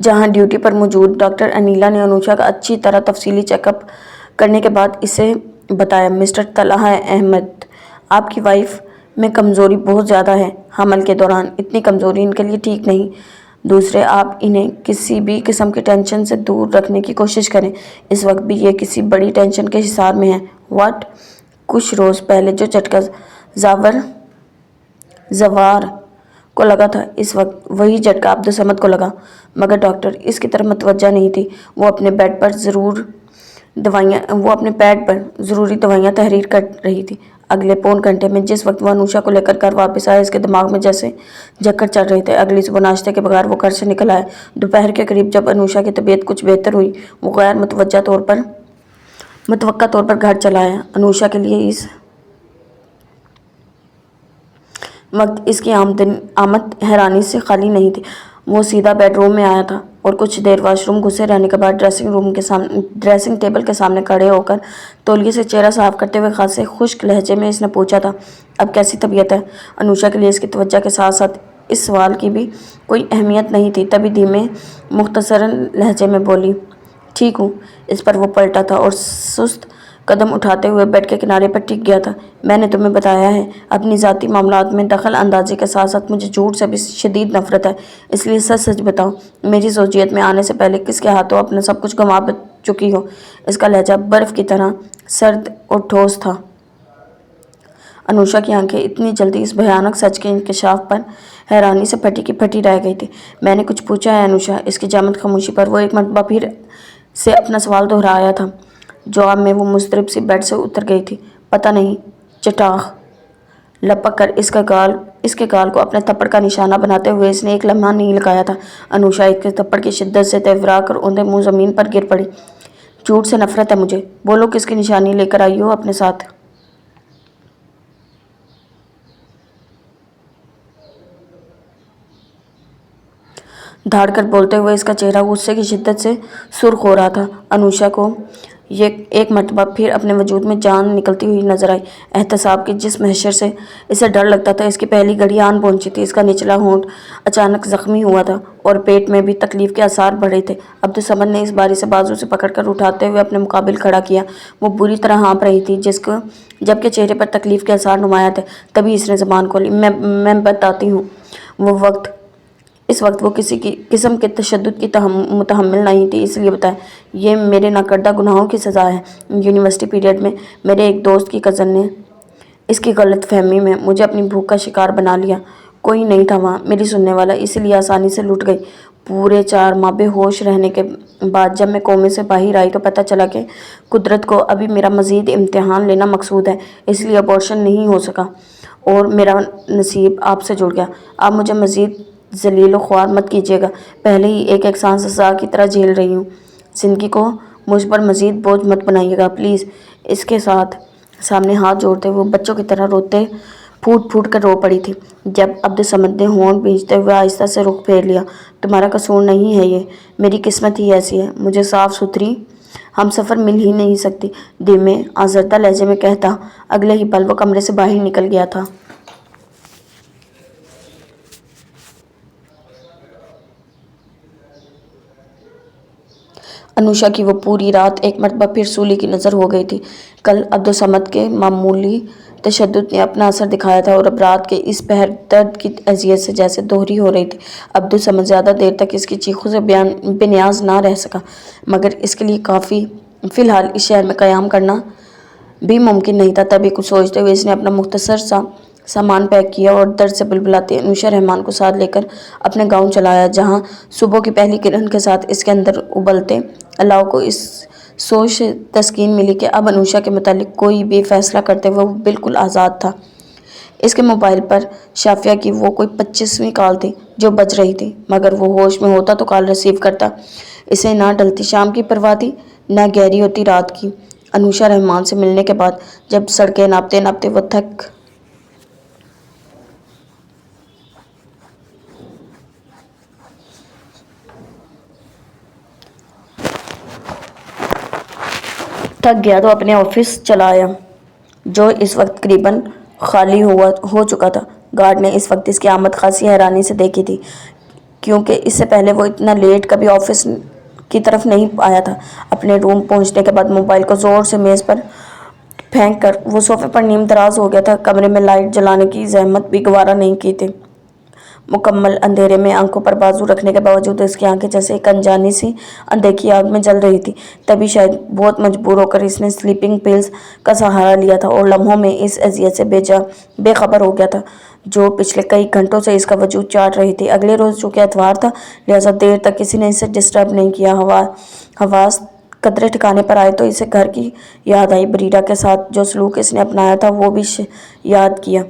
جہاں ڈیوٹی پر موجود ڈاکٹر انیلا نے انوشا کا اچھی طرح تفصیلی چیک اپ کرنے کے بعد اسے بتایا، مسٹر طلحہ احمد، آپ کی وائف میں کمزوری بہت زیادہ ہے، حمل کے دوران اتنی کمزوری ان کے لیے ٹھیک نہیں۔ دوسرے، آپ انہیں کسی بھی قسم کی ٹینشن سے دور رکھنے کی کوشش کریں، اس وقت بھی یہ کسی بڑی ٹینشن کے حصار میں ہیں۔ واٹ؟ کچھ روز پہلے جو جھٹکا زوار کو لگا تھا، اس وقت وہی جھٹکا عبدالصمد کو لگا، مگر ڈاکٹر اس کی طرف متوجہ نہیں تھی۔ وہ اپنے پیڈ پر ضروری دوائیاں تحریر کر رہی تھی۔ اگلے پون گھنٹے میں جس وقت وہ انوشا کو لے کر گھر واپس آیا، اس کے دماغ میں جیسے جکڑ چل رہے تھے۔ اگلی صبح ناشتے کے بغیر وہ گھر سے نکل آیا۔ دوپہر کے قریب جب انوشا کی طبیعت کچھ بہتر ہوئی، وہ غیر متوقع طور پر گھر چلا آیا۔ انوشا کے لیے اس وقت اس کی آمد حیرانی سے خالی نہیں تھی۔ وہ سیدھا بیڈ روم میں آیا تھا اور کچھ دیر واش روم گھسے رہنے کے بعد ڈریسنگ ٹیبل کے سامنے کھڑے ہو کر تولیے سے چہرہ صاف کرتے ہوئے خاصے خشک لہجے میں اس نے پوچھا تھا، اب کیسی طبیعت ہے؟ انوشا کے لیے اس کی توجہ کے ساتھ ساتھ اس سوال کی بھی کوئی اہمیت نہیں تھی، تبھی دھیمے مختصراً لہجے میں بولی، ٹھیک ہوں۔ اس پر وہ پلٹا تھا اور سست قدم اٹھاتے ہوئے بیڈ کے کنارے پر ٹک گیا تھا۔ میں نے تمہیں بتایا ہے، اپنی ذاتی معاملات میں دخل اندازی کے ساتھ ساتھ مجھے جھوٹ سے بھی شدید نفرت ہے، اس لیے سچ سچ بتاؤ، میری زوجیت میں آنے سے پہلے کس کے ہاتھوں اپنا سب کچھ گنوا چکی ہو؟ اس کا لہجہ برف کی طرح سرد اور ٹھوس تھا۔ انوشا کی آنکھیں اتنی جلدی اس بھیانک سچ کے انکشاف پر حیرانی سے پھٹی کی پھٹی رہ گئی تھی۔ میں نے کچھ پوچھا ہے انوشا؟ اس کی جامد خاموشی پر وہ ایک مرتبہ پھر سے اپنا سوال دہرایا تھا۔ جواب میں وہ مضطرب سی بیڈ سے اتر گئی تھی۔ پتہ نہیں، چٹاخ لپک کر اس کے گال کو اپنے تھپڑ کا نشانہ بناتے ہوئے اس نے ایک لمحہ نہیں لگایا تھا۔ انوشا اس کے تھپڑ کی شدت سے تیورا کر اوندھے منہ زمین پر گر پڑی۔ جھوٹ سے نفرت ہے مجھے، بولو کس کی نشانی لے کر آئی ہو اپنے ساتھ؟ دھاڑ کر بولتے ہوئے اس کا چہرہ غصے کی شدت سے سرخ ہو رہا تھا۔ انوشا کو یہ ایک مرتبہ پھر اپنے وجود میں جان نکلتی ہوئی نظر آئی۔ احتساب کی جس محشر سے اسے ڈر لگتا تھا، اس کی پہلی گھڑی آن پہنچی تھی۔ اس کا نچلا ہونٹ اچانک زخمی ہوا تھا اور پیٹ میں بھی تکلیف کے آثار بڑھ رہے تھے۔ عبدالصمد نے اس باری سے بازو سے پکڑ کر اٹھاتے ہوئے اپنے مقابل کھڑا کیا۔ وہ بری طرح ہانپ رہی تھی، جبکہ چہرے پر تکلیف کے آثار نمایاں تھے۔ تبھی اس نے زبان کھولی، میں بتاتی ہوں۔ اس وقت وہ کسی قسم کے تشدد کی متحمل نہیں تھی، اس لیے بتایا، یہ میرے ناکردہ گناہوں کی سزا ہے۔ یونیورسٹی پیریڈ میں میرے ایک دوست کی کزن نے اس کی غلط فہمی میں مجھے اپنی بھوک کا شکار بنا لیا۔ کوئی نہیں تھا وہاں میری سننے والا، اسی لیے آسانی سے لٹ گئی۔ پورے 4 ماہ بے ہوش رہنے کے بعد جب میں کومے سے باہر آئی تو پتہ چلا کہ قدرت کو ابھی میرا مزید امتحان لینا مقصود ہے، اس لیے ابورشن نہیں ہو سکا اور میرا نصیب آپ سے جڑ گیا۔ آپ مجھے مزید ذلیل و خوار مت کیجیے گا، پہلے ہی ایک یکساں سزا کی طرح جھیل رہی ہوں۔ زندگی کو مجھ پر مزید بوجھ مت بنائیے گا پلیز۔ اس کے سامنے ہاتھ جوڑتے ہوئے بچوں کی طرح روتے پھوٹ پھوٹ کر رو پڑی تھی۔ جب عبدالصمد نے ہونٹ بھینچتے ہوئے آہستہ سے رخ پھیر لیا، تمہارا قصور نہیں ہے یہ، میری قسمت ہی ایسی ہے، مجھے صاف ستھری ہم سفر مل ہی نہیں سکتی، دھیمے آزردہ لہجے میں کہتا اگلے ہی پل وہ کمرے سے باہر نکل گیا تھا۔ انوشا کی وہ پوری رات ایک مرتبہ پھر سولی کی نظر ہو گئی تھی۔ کل عبدالصمد کے معمولی تشدد نے اپنا اثر دکھایا تھا اور اب رات کے اس پہر درد کی اذیت سے جیسے دوہری ہو رہی تھی۔ عبدالصمد زیادہ دیر تک اس کی چیخوں سے بے نیاز نہ رہ سکا، مگر اس کے لیے فی الحال اس شہر میں قیام کرنا بھی ممکن نہیں تھا۔ تبھی کچھ سوچتے ہوئے اس نے اپنا مختصر سا سامان پیک کیا اور درد سے بلبلاتی انوشا رحمان کو ساتھ لے کر اپنے گاؤں چلا آیا، جہاں صبح کی پہلی کرن کے ساتھ اس کے اندر ابلتے اللہ کو اس سوچ سے تسکین ملی کہ اب انوشا کے متعلق کوئی بھی فیصلہ کرتے ہوئے وہ بالکل آزاد تھا۔ اس کے موبائل پر شافیہ کی وہ کوئی 25ویں کال تھی جو بج رہی تھی، مگر وہ ہوش میں ہوتا تو کال ریسیو کرتا۔ اسے نہ ڈھلتی شام کی پرواہ تھی، نہ گہری ہوتی رات کی۔ انوشا رحمان سے ملنے کے بعد جب سڑکیں ناپتے ناپتے وہ تھک گیا تو اپنے آفس چلا آیا، جو اس وقت قریباً خالی ہو چکا تھا۔ گارڈ نے اس وقت اس کی آمد خاصی حیرانی سے دیکھی تھی کیونکہ اس سے پہلے وہ اتنا لیٹ کبھی آفس کی طرف نہیں آیا تھا۔ اپنے روم پہنچنے کے بعد موبائل کو زور سے میز پر پھینک کر وہ صوفے پر نیم دراز ہو گیا تھا۔ کمرے میں لائٹ جلانے کی زحمت بھی گوارا نہیں کی تھی۔ مکمل اندھیرے میں آنکھوں پر بازو رکھنے کے باوجود اس کی آنکھیں جیسے ایک انجانی سی اندیکھی آگ میں جل رہی تھی۔ تبھی شاید بہت مجبور ہو کر اس نے سلیپنگ پلز کا سہارا لیا تھا اور لمحوں میں اس اذیت سے بے خبر ہو گیا تھا جو پچھلے کئی گھنٹوں سے اس کا وجود چاٹ رہی تھی۔ اگلے روز چونکہ اتوار تھا، لہٰذا دیر تک کسی نے اسے ڈسٹرب نہیں کیا۔ حواس قدرے ٹھکانے پر آئے تو اسے گھر کی یاد آئی۔ بریرہ کے ساتھ جو سلوک اس نے اپنایا تھا وہ بھی یاد کیا۔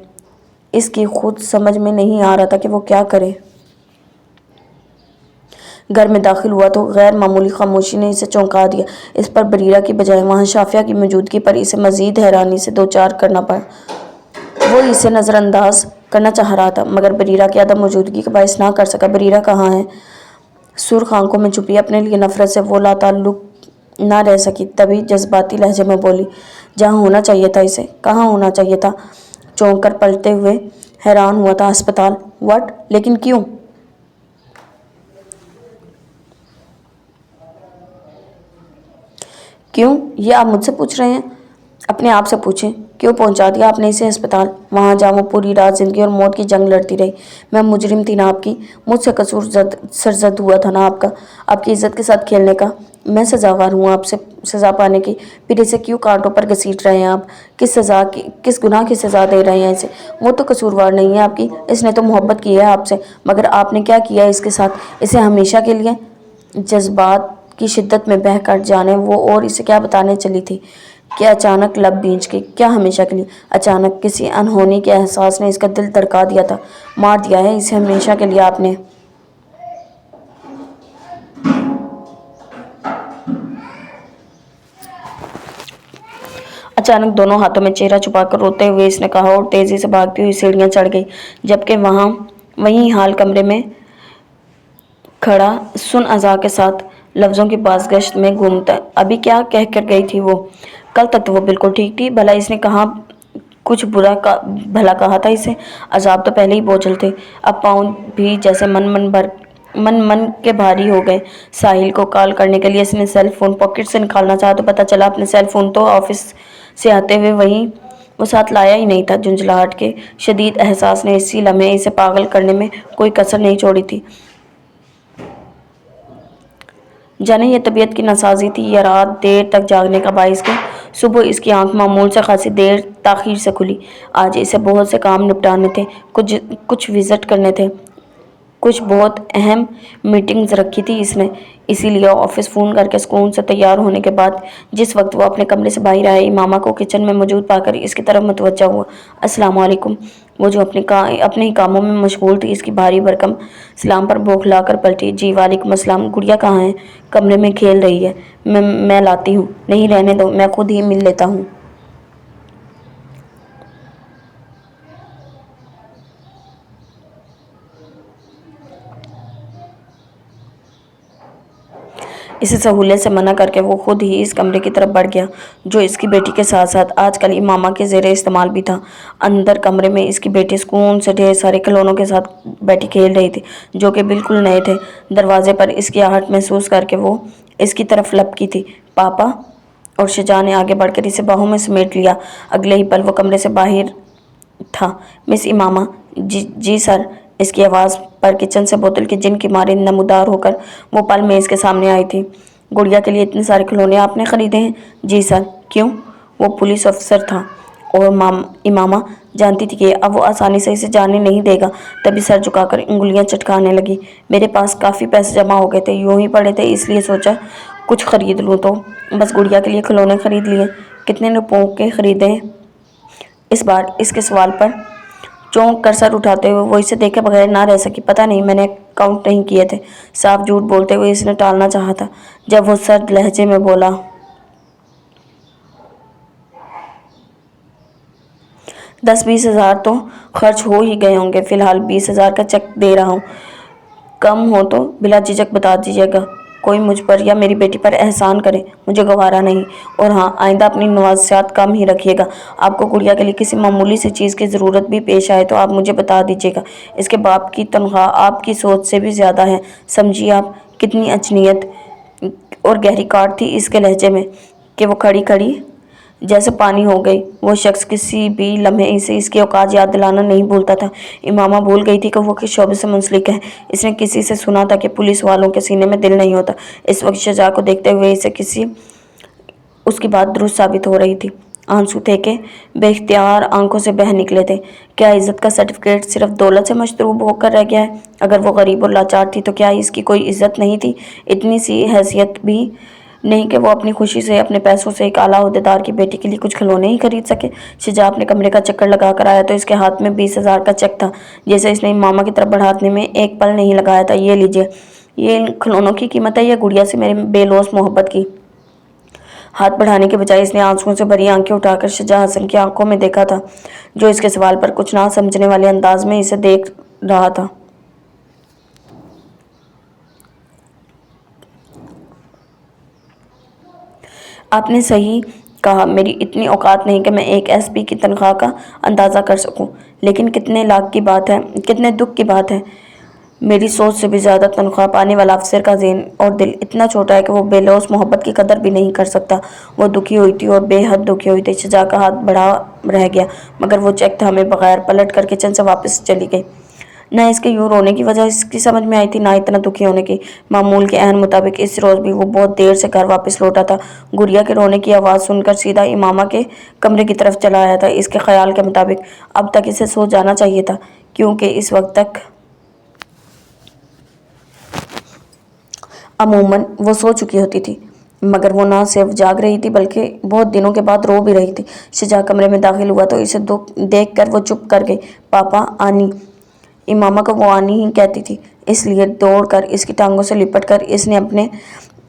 اس کی خود سمجھ میں نہیں آ رہا تھا کہ وہ کیا کرے۔ گھر میں داخل ہوا تو غیر معمولی خاموشی نے اسے چونکا دیا۔ اس پر بریرہ کی بجائے وہاں شافیہ کی موجودگی پر اسے مزید حیرانی سے دوچار کرنا پڑا۔ وہ اسے نظر انداز کرنا چاہ رہا تھا مگر بریرہ کی عدم موجودگی کا باعث نہ کر سکا۔ بریرہ کہاں ہے؟ سرخ آنکھوں میں چھپی اپنے لیے نفرت سے وہ لاتعلق نہ رہ سکی۔ تبھی جذباتی لہجے میں بولی، جہاں ہونا چاہیے تھا اسے۔ کہاں ہونا چاہیے تھا؟ چونک کر پلٹے ہوئے حیران ہوا تھا۔ ہسپتال؟ واٹ؟ لیکن کیوں؟ کیوں؟ یہ آپ مجھ سے پوچھ رہے ہیں؟ اپنے آپ سے پوچھیں، کیوں پہنچا دیا آپ نے اسے ہسپتال؟ وہاں جہاں وہ پوری رات زندگی اور موت کی جنگ لڑتی رہی۔ میں مجرم تھی نا آپ کی؟ مجھ سے قصور سرزد ہوا تھا نا آپ کا، آپ کی عزت کے ساتھ کھیلنے کا؟ میں سزاوار ہوں آپ سے سزا پانے کی، پھر اسے کیوں کانٹوں پر گھسیٹ رہے ہیں آپ؟ کس گناہ کی سزا دے رہے ہیں اسے؟ وہ تو قصوروار نہیں ہے آپ کی، اس نے تو محبت کی ہے آپ سے، مگر آپ نے کیا کیا اس کے ساتھ؟ اسے ہمیشہ کے لیے؟ جذبات کی شدت میں بہہ کر جانے وہ اور اسے کیا بتانے چلی تھی کہ اچانک لب بھینچ گئی۔ کیا ہمیشہ کے لیے؟ اچانک کسی انہونی کے احساس نے اس کا دل دھڑکا دیا تھا۔ مار دیا ہے اسے ہمیشہ کے لیے آپ نے۔ اچانک دونوں ہاتھوں میں چہرہ چھپا کر روتے ہوئے اس نے کہا اور تیزی سے بھاگتی ہوئی سیڑھیاں چڑھ گئی، جبکہ وہیں حال کمرے میں کھڑا سن اعضاء کے ساتھ لفظوں کی بازگشت میں گھومتا۔ ابھی کیا کہہ کر گئی تھی وہ؟ کل تک تو وہ بالکل ٹھیک تھی، بھلا اس نے کہاں کچھ برا بھلا کہا تھا اسے؟ عذاب تو پہلے ہی بوجھل تھے، اب پاؤں بھی جیسے من کے بھاری ہو گئے۔ ساحل کو کال کرنے کے لیے اس نے سیل فون پاکٹ سے نکالنا چاہا تو پتہ چلا اپنے سیل فون تو آفس سے آتے ہوئے وہ ساتھ لایا ہی نہیں تھا۔ جھنجھلاہٹ کے شدید احساس نے اسی لمحے اسے پاگل کرنے میں کوئی کسر نہیں چھوڑی تھی۔ جانے یہ طبیعت کی ناسازی تھی یا رات دیر تک جاگنے کا باعث کہ صبح اس کی آنکھ معمول سے خاصی دیر تاخیر سے کھلی۔ آج اسے بہت سے کام نپٹانے تھے، کچھ وزٹ کرنے تھے، کچھ بہت اہم میٹنگز رکھی تھی اس نے۔ اسی لیے آفس فون کر کے سکون سے تیار ہونے کے بعد جس وقت وہ اپنے کمرے سے باہر آیا، امامہ کو کچن میں موجود پا کر اس کی طرف متوجہ ہوا۔ السلام علیکم۔ وہ جو اپنے ہی کاموں میں مشغول تھی، اس کی بھاری بھرکم سلام پر بوکھلا کر پلٹی۔ جی وعلیکم السلام۔ گڑیا کہاں ہے؟ کمرے میں کھیل رہی ہے، میں لاتی ہوں۔ نہیں رہنے دو، میں خود ہی مل لیتا ہوں۔ اسے سہولت سے منع کر کے وہ خود ہی اس کمرے کی طرف بڑھ گیا جو اس کی بیٹی کے ساتھ ساتھ آج کل امامہ کے زیر استعمال بھی تھا۔ اندر کمرے میں اس کی بیٹی سکون سے ڈھیر سارے کھلونوں کے ساتھ بیٹھی کھیل رہی تھی جو کہ بالکل نئے تھے۔ دروازے پر اس کی آہٹ محسوس کر کے وہ اس کی طرف لپکی تھی۔ پاپا؟ اور شجاع نے آگے بڑھ کر اسے باہوں میں سمیٹ لیا۔ اگلے ہی پل وہ کمرے سے باہر تھا۔ مس امامہ؟ جی سر۔ اس کی آواز پر کچن سے بوتل کی جن کی مانند نمودار ہو کر وہ پل میز کے سامنے آئی تھی۔ گڑیا کے لیے اتنے سارے کھلونے آپ نے خریدے ہیں؟ جی سر۔ کیوں؟ وہ پولیس افسر تھا اور امامہ جانتی تھی کہ اب وہ آسانی سے اسے جانے نہیں دے گا۔ تبھی سر جھکا کر انگلیاں چٹکانے لگی۔ میرے پاس کافی پیسے جمع ہو گئے تھے، یوں ہی پڑے تھے، اس لیے سوچا کچھ خرید لوں تو بس گڑیا کے لیے کھلونے خرید لیے۔ کتنے روپوں کے خریدے؟ اس بار اس کے سوال پر چونک کر سر اٹھاتے ہوئے وہ اسے دیکھے بغیر نہ رہ سکی۔ پتہ نہیں، میں نے کاؤنٹ نہیں کیے تھے۔ صاف جھوٹ بولتے ہوئے اس نے ٹالنا چاہا تھا جب وہ سرد لہجے میں بولا، 10-20 ہزار تو خرچ ہو ہی گئے ہوں گے، فی الحال 20 ہزار کا چیک دے رہا ہوں، کم ہو تو بلا جھجک بتا دیجیے گا۔ کوئی مجھ پر یا میری بیٹی پر احسان کرے، مجھے گوارا نہیں۔ اور ہاں، آئندہ اپنی نوازشات کم ہی رکھیے گا۔ آپ کو گڑیا کے لیے کسی معمولی سی چیز کی ضرورت بھی پیش آئے تو آپ مجھے بتا دیجیے گا۔ اس کے باپ کی تنخواہ آپ کی سوچ سے بھی زیادہ ہے، سمجھیے آپ۔ کتنی اچنیت اور گہری کاٹ تھی اس کے لہجے میں کہ وہ کھڑی کھڑی جیسے پانی ہو گئی۔ وہ شخص کسی بھی لمحے اسے اس کی اوقات یاد دلانا نہیں بھولتا تھا۔ امامہ بھول گئی تھی کہ وہ کس شعبے سے منسلک ہے۔ اس نے کسی سے سنا تھا کہ پولیس والوں کے سینے میں دل نہیں ہوتا۔ اس وقت شجاع کو دیکھتے ہوئے اس کی بات درست ثابت ہو رہی تھی۔ آنسو تھے کہ بے اختیار آنکھوں سے بہہ نکلے تھے۔ کیا عزت کا سرٹیفکیٹ صرف دولت سے مشروب ہو کر رہ گیا ہے؟ اگر وہ غریب اور لاچار تھی تو کیا اس کی کوئی عزت نہیں تھی؟ اتنی سی حیثیت بھی نہیں کہ وہ اپنی خوشی سے، اپنے پیسوں سے ایک اعلیٰ عہدیدار کی بیٹی کے لیے کچھ کھلونے ہی خرید سکے؟ شجاع اپنے کمرے کا چکر لگا کر آیا تو اس کے ہاتھ میں 20,000 کا چیک تھا، جسے اس نے امامہ کی طرف بڑھانے میں ایک پل نہیں لگایا تھا۔ یہ لیجیے، یہ ان کھلونوں کی قیمت ہے یا گڑیا سے میرے بے لوث محبت کی؟ ہاتھ بڑھانے کے بجائے اس نے آنسوؤں سے بھری آنکھیں اٹھا کر شجاع حسن کی آنکھوں میں دیکھا تھا، جو اس کے سوال پر کچھ نہ سمجھنے والے انداز میں اسے دیکھ رہا تھا۔ آپ نے صحیح کہا، میری اتنی اوقات نہیں کہ میں ایک ایس پی کی تنخواہ کا اندازہ کر سکوں، لیکن کتنے لاکھ کی بات ہے، کتنے دکھ کی بات ہے۔ میری سوچ سے بھی زیادہ تنخواہ پانے والا افسر کا ذہن اور دل اتنا چھوٹا ہے کہ وہ بے لوث محبت کی قدر بھی نہیں کر سکتا۔ وہ دکھی ہوئی تھی اور بے حد دکھی ہوئی تھی۔ شجاع کا ہاتھ بڑھا رہ گیا، مگر وہ چیک تھامے بغیر پلٹ کر کچن سے واپس چلی گئی۔ نہ اس کے یوں رونے کی وجہ اس کی سمجھ میں آئی تھی، نہ اتنا دکھی ہونے کی۔ معمول کے عہد مطابق اس روز بھی وہ بہت دیر سے گھر واپس لوٹا تھا۔ گڑیا کے رونے کی آواز سن کر سیدھا امامہ کے کمرے کی طرف چلا آیا تھا۔ اس کے خیال کے مطابق اب تک اسے سو جانا چاہیے تھا، کیونکہ اس وقت تک عموماً وہ سو چکی ہوتی تھی، مگر وہ نہ صرف جاگ رہی تھی بلکہ بہت دنوں کے بعد رو بھی رہی تھی۔ شجاع کمرے میں داخل ہوا تو اسے دیکھ کر وہ چپ کر گئی۔ پاپا، آنی! امامہ کو وہ آنی ہی کہتی تھی، اس لیے دوڑ کر اس کی ٹانگوں سے لپٹ کر اس نے اپنے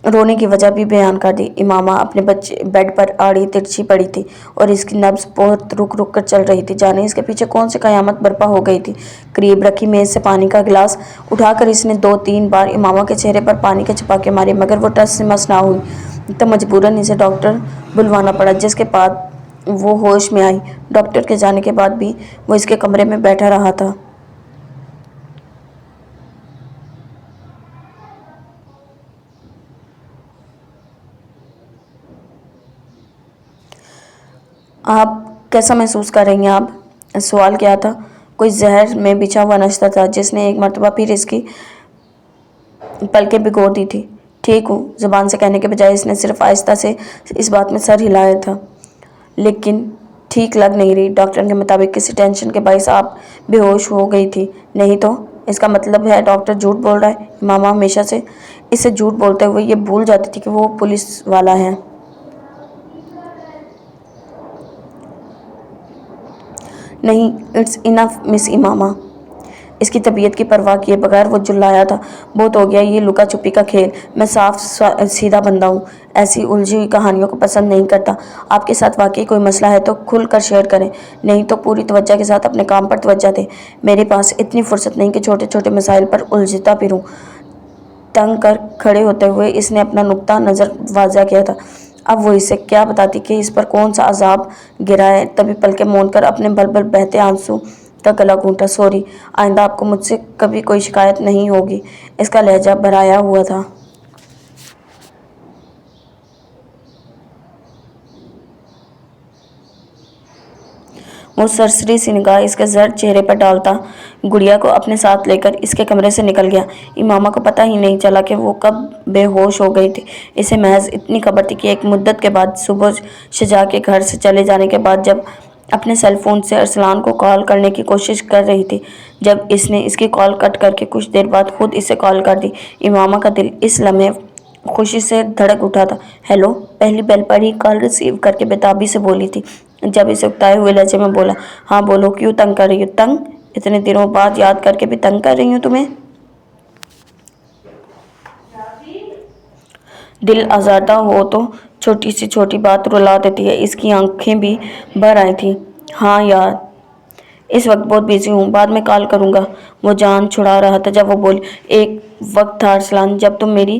رونے کی وجہ بھی بیان کر دی۔ امامہ اپنے بیڈ پر آڑی ترچھی پڑی تھی اور اس کی نبض بہت رک رک کر چل رہی تھی، جانے اس کے پیچھے کون سی قیامت برپا ہو گئی تھی۔ قریب رکھی میز سے پانی کا گلاس اٹھا کر اس نے 2-3 بار امامہ کے چہرے پر پانی کے چھپاکے مارے، مگر وہ ٹس سے مس نہ ہوئی۔ تب مجبوراً اسے ڈاکٹر بلوانا پڑا، جس کے بعد وہ ہوش میں آئی۔ ڈاکٹر کے جانے کے بعد بھی وہ اس کے کمرے میں بیٹھا رہا تھا۔ آپ کیسا محسوس کر رہی ہیں آپ؟ سوال کیا تھا؟ کوئی زہر میں بچھا ہوا نشتہ تھا جس نے ایک مرتبہ پھر اس کی پلکیں بھگو دی تھی۔ ٹھیک ہوں، زبان سے کہنے کے بجائے اس نے صرف آہستہ سے اس بات میں سر ہلایا تھا۔ لیکن ٹھیک لگ نہیں رہی۔ ڈاکٹر کے مطابق کسی ٹینشن کے باعث آپ بے ہوش ہو گئی تھی، نہیں تو؟ اس کا مطلب ہے ڈاکٹر جھوٹ بول رہا ہے؟ امامہ ہمیشہ سے اسے جھوٹ بولتے ہوئے یہ بھول جاتی تھی کہ وہ پولیس والا ہے۔ نہیں، اٹس انف مس امامہ۔ اس کی طبیعت کی پرواہ کیے بغیر وہ جھلایا تھا۔ بہت ہو گیا یہ لکا چھپی کا کھیل۔ میں صاف سیدھا بندہ ہوں، ایسی الجھی ہوئی کہانیوں کو پسند نہیں کرتا۔ آپ کے ساتھ واقعی کوئی مسئلہ ہے تو کھل کر شیئر کریں، نہیں تو پوری توجہ کے ساتھ اپنے کام پر توجہ دیں۔ میرے پاس اتنی فرصت نہیں کہ چھوٹے چھوٹے مسائل پر الجھتا پھروں۔ تنگ کر کھڑے ہوتے ہوئے اس نے اپنا نقطہ نظر واضح کیا تھا۔ اب وہ اسے کیا بتاتی کہ اس پر کون سا عذاب گرا ہے؟ تبھی پلکیں موند کر اپنے بل بل بہتے آنسو کا گلا گھونٹا۔ سوری، آئندہ آپ کو مجھ سے کبھی کوئی شکایت نہیں ہوگی۔ اس کا لہجہ بھرایا ہوا تھا۔ وہ سرسری سی نگاہ اس کے زرد چہرے پر ڈالتا گڑیا کو اپنے ساتھ لے کر اس کے کمرے سے نکل گیا۔ امامہ کو پتہ ہی نہیں چلا کہ وہ کب بے ہوش ہو گئی تھی۔ اسے محض اتنی خبر تھی کہ ایک مدت کے بعد صبح شجاع کے گھر سے چلے جانے کے بعد جب اپنے سیل فون سے ارسلان کو کال کرنے کی کوشش کر رہی تھی، جب اس نے اس کی کال کٹ کر کے کچھ دیر بعد خود اسے کال کر دی، امامہ کا دل اس لمحے خوشی سے دھڑک اٹھا تھا۔ ہیلو! پہلی بیل پر ہی کال ریسیو کر کے بےتابی سے بولی تھی۔ جب اسے اکتائے ہوئے لہجے میں بولا، ہاں بولو، کیوں تنگ کر رہی ہو؟ تنگ؟ اتنے دنوں بعد یاد کر کے بھی تنگ کر رہی ہوں تمہیں؟ دل آزردہ ہو تو چھوٹی سی چھوٹی بات رلا دیتی ہے۔ اس کی آنکھیں بھی بھر آئی تھیں۔ ہاں یار، اس وقت بہت بیزی ہوں، بعد میں کال کروں گا۔ وہ جان چھڑا رہا تھا جب وہ بولی، ایک وقت تھا ارسلان جب تم میری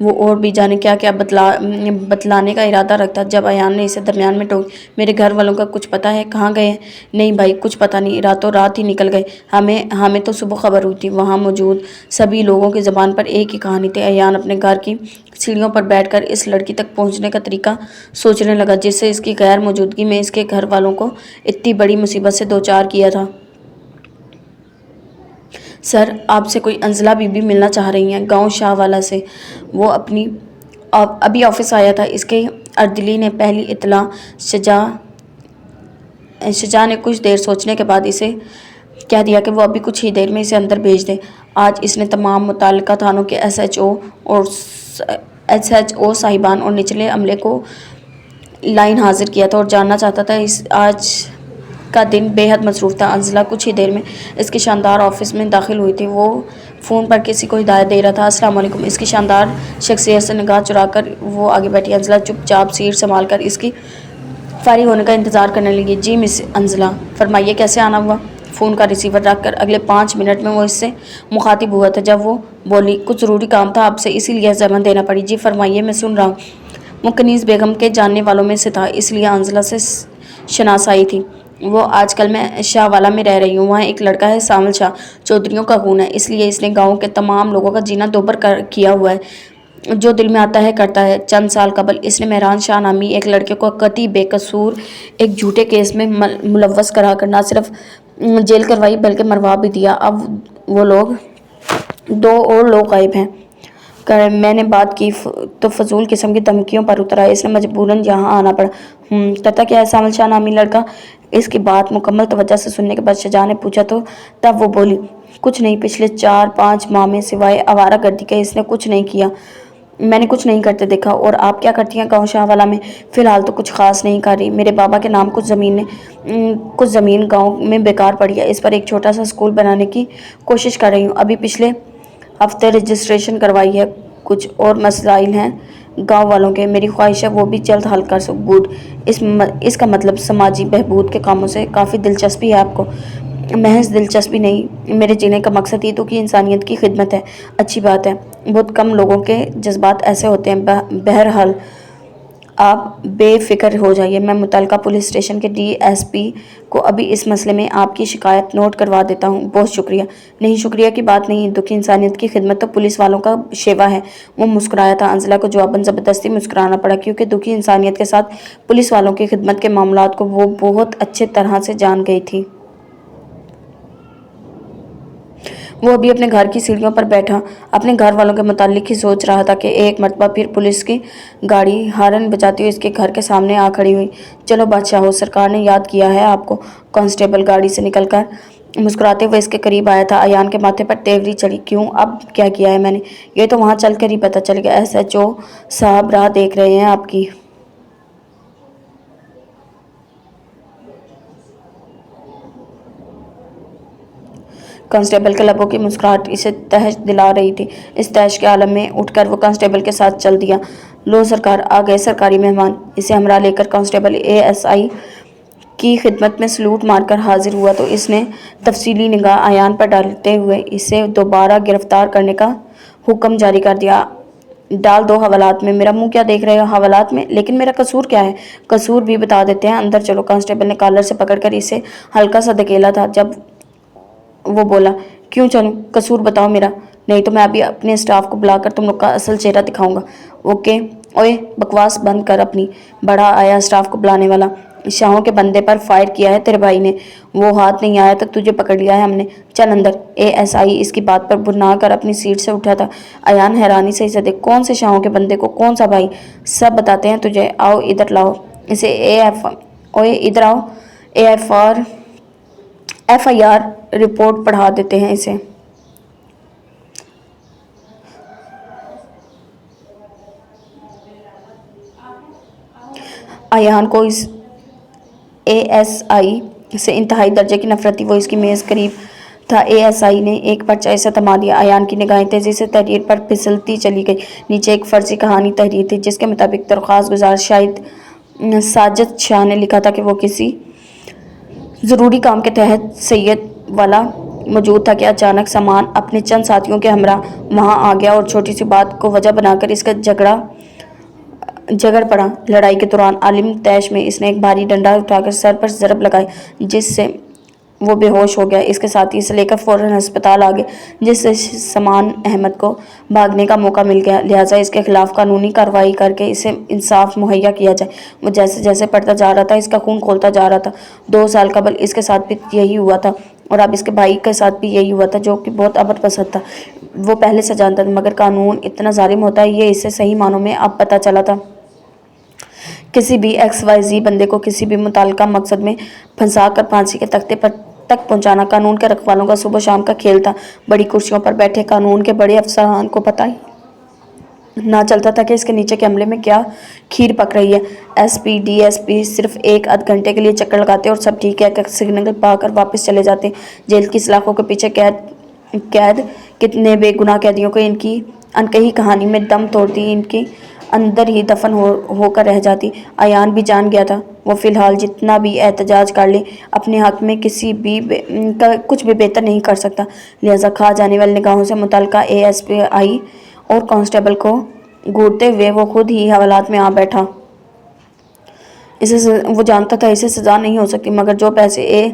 وہ اور بھی جانے کیا کیا بتلانے کا ارادہ رکھتا جب ایان نے اسے درمیان میں ٹوک۔ میرے گھر والوں کا کچھ پتہ ہے؟ کہاں گئے ہیں؟ نہیں بھائی، کچھ پتہ نہیں، راتوں رات ہی نکل گئے۔ ہمیں تو صبح خبر ہوئی تھی۔ وہاں موجود سبھی لوگوں کی زبان پر ایک ہی کہانی تھی۔ ایان اپنے گھر کی سیڑھیوں پر بیٹھ کر اس لڑکی تک پہنچنے کا طریقہ سوچنے لگا جس سے اس کی غیر موجودگی میں اس کے گھر والوں کو اتنی بڑی مصیبت سے دوچار کیا تھا۔ سر، آپ سے کوئی انزلہ بی بی ملنا چاہ رہی ہیں، گاؤں شاہ والا سے۔ وہ ابھی آفس آیا تھا۔ اس کے اردلی نے پہلی اطلاع شجاع نے کچھ دیر سوچنے کے بعد اسے کہہ دیا کہ وہ ابھی کچھ ہی دیر میں اسے اندر بھیج دے۔ آج اس نے تمام متعلقہ تھانوں کے ایس ایچ او صاحبان اور نچلے عملے کو لائن حاضر کیا تھا اور جاننا چاہتا تھا۔ آج کا دن بے حد مصروف تھا۔ انزلہ کچھ ہی دیر میں اس کے شاندار آفس میں داخل ہوئی تھی۔ وہ فون پر کسی کو ہدایت دے رہا تھا۔ السلام علیکم۔ اس کی شاندار شخصیت سے نگاہ چرا کر وہ آگے بیٹھی۔ انزلہ چپ چاپ سیٹ سنبھال کر اس کی فارغ ہونے کا انتظار کرنے لگی۔ جی مس انزلہ، فرمائیے کیسے آنا ہوا؟ فون کا ریسیور رکھ کر اگلے 5 منٹ میں وہ اس سے مخاطب ہوا تھا جب وہ بولی، کچھ ضروری کام تھا آپ سے، اسی لیے زحمت دینا پڑی۔ جی فرمائیے، میں سن رہا ہوں۔ وہ کنیز بیگم کے جاننے والوں میں سے تھا، اس لیے انزلہ سے شناسائی تھی۔ وہ آج کل میں شاہ والا میں رہ رہی ہوں۔ وہاں ایک لڑکا ہے سامل شاہ، چودھریوں کا خون ہے، اس لیے اس نے گاؤں کے تمام لوگوں کا جینا دوبر کیا ہوا ہے۔ جو دل میں آتا ہے کرتا ہے۔ چند سال قبل اس نے مہران شاہ نامی ایک لڑکے کو قطعی بے قصور ایک جھوٹے کیس میں ملوث کرا کر نہ صرف جیل کروائی بلکہ مروا بھی دیا۔ اب وہ لوگ 2 اور لوگ غائب ہیں۔ میں نے بات کی تو فضول قسم کی دھمکیوں پر اتر آیا۔ اس نے مجبوراً یہاں آنا پڑا۔ کرتا کیا ہے سامل شاہ نامی لڑکا؟ اس کی بات مکمل توجہ سے سننے کے بعد شجاع نے پوچھا تو تب وہ بولی، کچھ نہیں، پچھلے 4-5 ماہ میں سوائے آوارہ گردی کے اس نے کچھ نہیں کیا۔ میں نے کچھ نہیں کرتے دیکھا۔ اور آپ کیا کرتی ہیں گاؤں شاہ والا میں؟ فی الحال تو کچھ خاص نہیں کر رہی۔ میرے بابا کے نام کچھ زمین گاؤں میں بیکار پڑی ہے، اس پر ایک چھوٹا سا اسکول بنانے کی کوشش کر رہی ہوں۔ ابھی پچھلے ہفتے رجسٹریشن کروائی ہے۔ کچھ اور مسائل ہیں گاؤں والوں کے، میری خواہش ہے وہ بھی جلد حل کر سکوں۔ گڈ، اس کا مطلب سماجی بہبود کے کاموں سے کافی دلچسپی ہے آپ کو؟ محض دلچسپی نہیں، میرے جینے کا مقصد ہی تو کہ انسانیت کی خدمت ہے۔ اچھی بات ہے، بہت کم لوگوں کے جذبات ایسے ہوتے ہیں۔ بہرحال آپ بے فکر ہو جائیے، میں متعلقہ پولیس اسٹیشن کے ڈی ایس پی کو ابھی اس مسئلے میں آپ کی شکایت نوٹ کروا دیتا ہوں۔ بہت شکریہ۔ نہیں، شکریہ کی بات نہیں، دکھی انسانیت کی خدمت تو پولیس والوں کا شیوا ہے۔ وہ مسکرایا تھا۔ انزلہ کو جواباً زبردستی مسکرانا پڑا کیونکہ دکھی انسانیت کے ساتھ پولیس والوں کی خدمت کے معاملات کو وہ بہت اچھے طرح سے جان گئی تھی۔ وہ ابھی اپنے گھر کی سیڑھیوں پر بیٹھا اپنے گھر والوں کے متعلق ہی سوچ رہا تھا کہ ایک مرتبہ پھر پولیس کی گاڑی ہارن بجاتی ہوئی اس کے گھر کے سامنے آ کھڑی ہوئی۔ چلو بادشاہو، سرکار نے یاد کیا ہے آپ کو۔ کانسٹیبل گاڑی سے نکل کر مسکراتے ہوئے اس کے قریب آیا تھا۔ ایان کے ماتھے پر تیوری چڑھی۔ کیوں؟ اب کیا کیا ہے میں نے؟ یہ تو وہاں چل کر ہی پتہ چلے گا۔ ایس ایچ او صاحب راہ دیکھ رہے ہیں آپ کی۔ کانسٹیبل کے لبوں کی مسکراہٹ اسے تہش دلا رہی تھی۔ اس تہش کے عالم میں اٹھ کر وہ کانسٹیبل کے ساتھ چل دیا۔ لو سرکار، آ گئے سرکاری مہمان۔ اسے ہمراہ لے کر کانسٹیبل اے ایس آئی کی خدمت میں سلوٹ مار کر حاضر ہوا تو اس نے تفصیلی نگاہ ایان پر ڈالتے ہوئے اسے دوبارہ گرفتار کرنے کا حکم جاری کر دیا۔ ڈال دو حوالات میں۔ میرا منہ کیا دیکھ رہے ہو؟ حوالات میں؟ لیکن میرا قصور کیا ہے؟ قصور بھی بتا دیتے ہیں، اندر چلو۔ کانسٹیبل نے کالر سے پکڑ کر اسے ہلکا سا دھکیلا تھا جب وہ بولا، کیوں چلوں؟ قصور بتاؤ میرا، نہیں تو میں ابھی اپنے اسٹاف کو بلا کر تم لوگ کا اصل چہرہ دکھاؤں گا۔ اوکے؟ اوئے بکواس بند کر اپنی۔ بڑا آیا اسٹاف کو بلانے والا۔ شاہوں کے بندے پر فائر کیا ہے تیرے بھائی نے، وہ ہاتھ نہیں آیا تک تجھے پکڑ لیا ہے ہم نے۔ چل اندر۔ اے ایس آئی اس کی بات پر بھنا کر اپنی سیٹ سے اٹھا تھا۔ ایان حیرانی سے اسے دیکھ، کون سے شاہوں کے بندے کو؟ کون سا بھائی؟ سب بتاتے ہیں تجھے، آؤ ادھر لاؤ اسے۔ اوئے ادھر آؤ، ایف آئی آر رپورٹ پڑھا دیتے ہیں اسے۔ ایان کو اس اے ایس آئی سے انتہائی درجے کی نفرت تھی۔ وہ اس کی میز قریب تھا۔ اے ایس آئی نے ایک پرچہ اسے تھما دیا۔ ایان کی نگاہیں تیزی سے تحریر پر پھسلتی چلی گئی۔ نیچے ایک فرضی کہانی تحریر تھی جس کے مطابق درخواست گزار ساجد شاہ نے لکھا تھا کہ وہ کسی ضروری کام کے تحت سید والا موجود تھا کہ اچانک سامان اپنے چند ساتھیوں کے ہمراہ وہاں آ گیا اور چھوٹی سی بات کو وجہ بنا کر اس کا جھگڑ پڑا۔ لڑائی کے دوران عالم تیش میں اس نے ایک بھاری ڈنڈا اٹھا کر سر پر ضرب لگائی جس سے وہ بے ہوش ہو گیا۔ اس کے ساتھی اسے لے کر فوراً ہسپتال آ گئے جس سے سامان احمد کو بھاگنے کا موقع مل گیا، لہٰذا اس کے خلاف قانونی کارروائی کر کے اسے انصاف مہیا کیا جائے۔ وہ جیسے جیسے پڑھتا جا رہا تھا اس کا خون کھولتا جا رہا تھا۔ 2 سال قبل اس کے ساتھ بھی یہی ہوا تھا اور اب اس کے بھائی کے ساتھ بھی یہی ہوا تھا جو کہ بہت ابر پسند تھا۔ وہ پہلے سے جانتا تھا مگر قانون اتنا ظالم ہوتا ہے یہ اسے صحیح معنوں میں اب پتہ چلا تھا۔ کسی بھی XYZ بندے کو کسی بھی متعلقہ مقصد میں پھنسا کر پھانسی کے تختے پر تک پہنچانا قانون کے رکھوالوں کا صبح و شام کا کھیل تھا۔ بڑی کرسیوں پر بیٹھے قانون کے بڑے افسران کو پتہ ہی نہ چلتا تھا کہ اس کے نیچے کے عملے میں کیا کھیر پک رہی ہے۔ SP DSP صرف 1 آدھ گھنٹے کے لیے چکر لگاتے اور سب ٹھیک ہے کہ سگنل پا کر واپس چلے جاتے۔ جیل کی سلاخوں کے پیچھے قید کتنے بے گناہ قیدیوں کو ان کی انکہی کہانی میں دم توڑتی ان کے اندر ہی دفن ہو کر رہ جاتی۔ ایان بھی جان گیا تھا وہ فی الحال جتنا بھی احتجاج کر لے اپنے حق میں کچھ بھی بہتر نہیں کر سکتا، لہٰذا کھا جانے والی نگاہوں سے متعلقہ ASPI اور کانسٹیبل کو گھورتے ہوئے وہ خود ہی حوالات میں آ بیٹھا۔ وہ جانتا تھا اسے سزا نہیں ہو سکتی مگر جو پیسے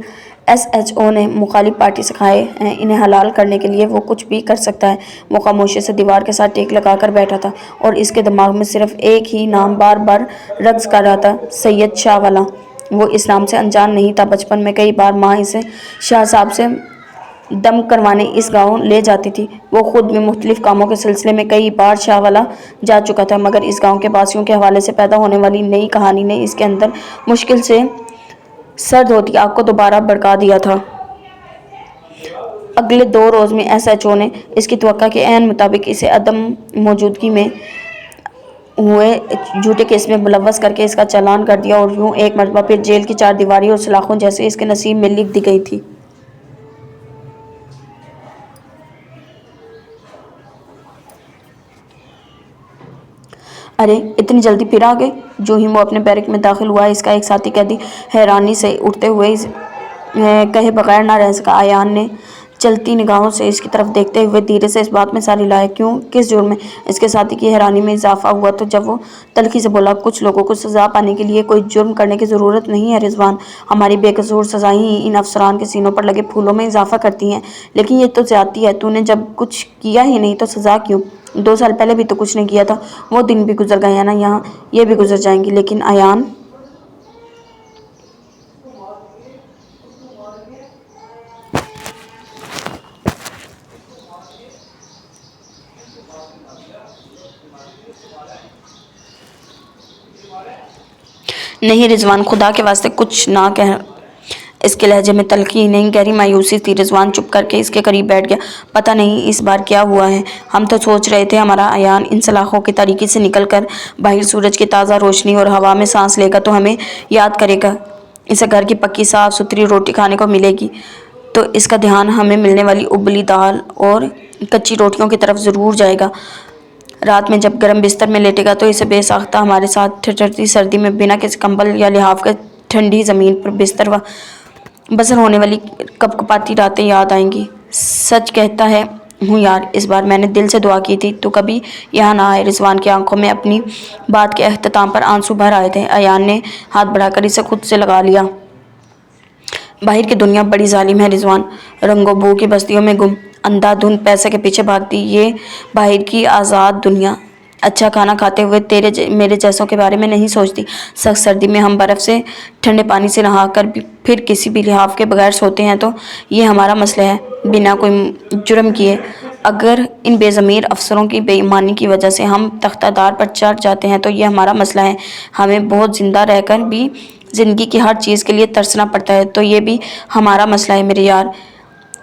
SHO نے مخالف پارٹی سے کھائے ہیں انہیں حلال کرنے کے لیے وہ کچھ بھی کر سکتا ہے۔ وہ خاموشی سے دیوار کے ساتھ ٹیک لگا کر بیٹھا تھا اور اس کے دماغ میں صرف ایک ہی نام بار بار رقص کر رہا تھا، سید شاہ والا۔ وہ اس نام سے انجان نہیں تھا۔ بچپن میں کئی بار ماں اسے شاہ صاحب سے دم کروانے اس گاؤں لے جاتی تھی۔ وہ خود بھی مختلف کاموں کے سلسلے میں کئی بار شاہ والا جا چکا تھا مگر اس گاؤں کے باسیوں کے حوالے سے پیدا ہونے والی نئی کہانی نے اس کے اندر مشکل سے سرد ہوتی آگ کو دوبارہ بھڑکا دیا تھا۔ اگلے 2 روز میں SHO نے اس کی توقع کے عین مطابق اسے عدم موجودگی میں ہوئے جھوٹے کیس میں ملوث کر کے اس کا چالان کر دیا اور یوں ایک مرتبہ پھر جیل کی 4 دیواری اور سلاخوں جیسے اس کے نصیب میں لکھ دی گئی تھی۔ ارے اتنی جلدی پھر آ گئے؟ جو ہی وہ اپنے بیرک میں داخل ہوا اس کا ایک ساتھی قیدی حیرانی سے اٹھتے ہوئے کہے بغیر نہ رہ سکا۔ ایان نے چلتی نگاہوں سے اس کی طرف دیکھتے ہوئے دھیرے سے اس بات میں ساری لایا، کیوں؟ کس جرم میں؟ اس کے ساتھی کی حیرانی میں اضافہ ہوا تو جب وہ تلخی سے بولا، کچھ لوگوں کو سزا پانے کے لیے کوئی جرم کرنے کی ضرورت نہیں ہے رضوان، ہماری بے قصور سزائیں ہی ان افسران کے سینوں پر لگے پھولوں میں اضافہ کرتی ہیں۔ لیکن یہ تو زیادتی ہے، تو نے جب کچھ کیا ہی نہیں تو سزا کیوں؟ 2 سال پہلے بھی تو کچھ نہیں کیا تھا، وہ دن بھی گزر گئے ہیں نا، یہاں یہ بھی گزر جائیں گے۔ لیکن ایان نہیں رضوان، خدا کے واسطے کچھ نہ کہہ۔ اس کے لہجے میں تلخی نہیں گہری مایوسی تھی۔ رضوان چپ کر کے اس کے قریب بیٹھ گیا۔ پتہ نہیں اس بار کیا ہوا ہے، ہم تو سوچ رہے تھے ہمارا ایان ان سلاخوں کی تاریکی سے نکل کر باہر سورج کی تازہ روشنی اور ہوا میں سانس لے گا تو ہمیں یاد کرے گا، اسے گھر کی پکی صاف ستھری روٹی کھانے کو ملے گی تو اس کا دھیان ہمیں ملنے والی ابلی دال اور کچی روٹیوں کی طرف ضرور جائے گا۔ رات میں جب گرم بستر میں لیٹے گا تو اسے بے ساختہ ہمارے ساتھ ٹھٹرتی سردی میں بنا کسی کمبل یا لحاف کے ٹھنڈی زمین پر بسر ہونے والی کپکپاتی راتیں یاد آئیں گی۔ سچ کہتا ہوں یار، اس بار میں نے دل سے دعا کی تھی تو کبھی یہاں نہ آئے۔ رضوان کی آنکھوں میں اپنی بات کے اختتام پر آنسو بھر آئے تھے۔ ایان نے ہاتھ بڑھا کر اسے خود سے لگا لیا۔ باہر کی دنیا بڑی ظالم ہے رضوان، رنگ و بو کی بستیوں میں گم، اندھا دھند پیسے کے پیچھے بھاگتی یہ باہر کی آزاد دنیا اچھا کھانا کھاتے ہوئے میرے جیسوں کے بارے میں نہیں سوچتی۔ سخت سردی میں ہم برف سے ٹھنڈے پانی سے نہا کر پھر کسی بھی لحاف کے بغیر سوتے ہیں تو یہ ہمارا مسئلہ ہے، بنا کوئی جرم کیے۔ اگر ان بے ضمیر افسروں کی بے ایمانی کی وجہ سے ہم تختہ دار پر چڑھ جاتے ہیں تو یہ ہمارا مسئلہ ہے۔ ہمیں بہت زندہ رہ کر بھی زندگی کی ہر چیز کے لیے ترسنا پڑتا ہے تو یہ بھی ہمارا مسئلہ ہے میرے یار۔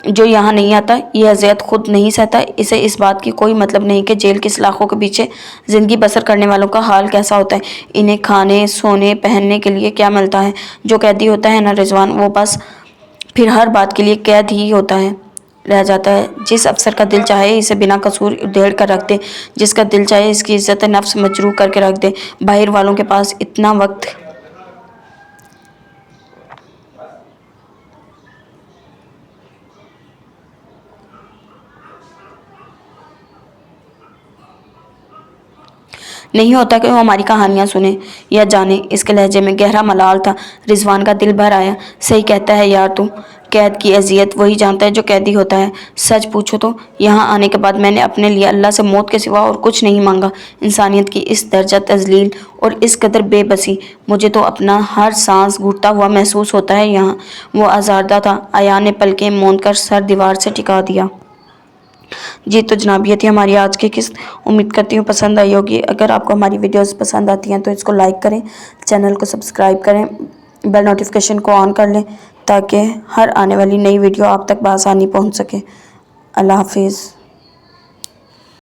جو یہاں نہیں آتا یہ اذیت خود نہیں سہتا، اسے اس بات کی کوئی مطلب نہیں کہ جیل کی سلاخوں کے پیچھے زندگی بسر کرنے والوں کا حال کیسا ہوتا ہے، انہیں کھانے سونے پہننے کے لیے کیا ملتا ہے۔ جو قیدی ہوتا ہے نا رضوان، وہ بس پھر ہر بات کے لیے قید ہی رہ جاتا ہے۔ جس افسر کا دل چاہے اسے بنا قصور ادھیڑ کر رکھ دے، جس کا دل چاہے اس کی عزت نفس مجروح کر کے رکھ دے۔ باہر والوں کے پاس اتنا وقت نہیں ہوتا کہ وہ ہماری کہانیاں سنے یا جانے۔ اس کے لہجے میں گہرا ملال تھا۔ رضوان کا دل بھر آیا۔ صحیح کہتا ہے یار تو، قید کی اذیت وہی جانتا ہے جو قیدی ہوتا ہے۔ سچ پوچھو تو یہاں آنے کے بعد میں نے اپنے لیے اللہ سے موت کے سوا اور کچھ نہیں مانگا۔ انسانیت کی اس درجہ تذلیل اور اس قدر بے بسی مجھے تو اپنا ہر سانس گھٹتا ہوا محسوس ہوتا ہے یہاں۔ وہ آزاردہ تھا۔ آیا نے پلکیں موند کر سر دیوار سے ٹکا دیا۔ جی تو جناب، یہ تھی ہماری آج کی قسط۔ امید کرتی ہوں پسند آئی ہوگی۔ اگر آپ کو ہماری ویڈیوز پسند آتی ہیں تو اس کو لائک کریں، چینل کو سبسکرائب کریں، بیل نوٹیفیکیشن کو آن کر لیں تاکہ ہر آنے والی نئی ویڈیو آپ تک بآسانی پہنچ سکے۔ اللہ حافظ۔